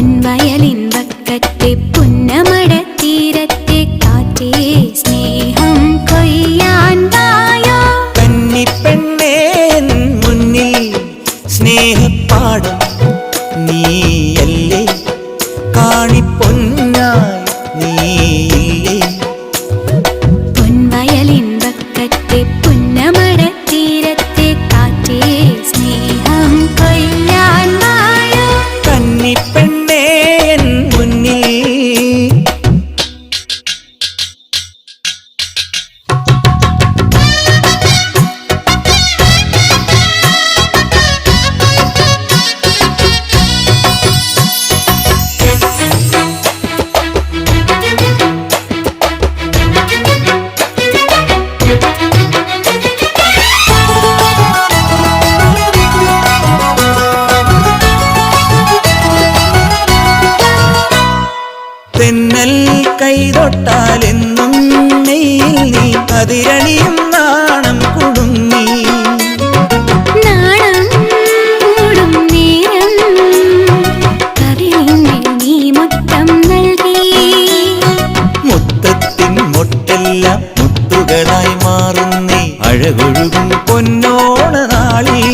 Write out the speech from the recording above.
പൊൻവയലിൻ വക്കത്തെ പുന്നമടത്തീരത്തെ കാറ്റേ സ്നേഹം കൊയ്യാൻ വായോ. കന്നിപ്പെണ്ണേ മുന്നിൽ സ്നേഹപ്പാടം നീയല്ലേ, കാണിപ്പൊന്നായി നീയില്ലേ. പൊൻവയലിൻ വക്കത്തെ പുന്നമടത്തീരത്തെ കാറ്റേ സ്നേഹം കൊയ്യാൻ വായോ. കന്നിപ്പെണ്ണേ മുന്നിൽ തെന്നൽ കൈതൊട്ടാലെന്നും നെയ്യിൽ നീ അതിരണിയും നാണം കുടുങ്ങി. നാണം കൂടും നേരം കവിളിന്മേൽ നീ മുത്തം നൽകി. മുത്തത്തിൻ മൊട്ടെല്ലാം മുത്തുകളായി മാറുന്നേ അഴകൊഴുകും പൊന്നോണ നാളിൽ.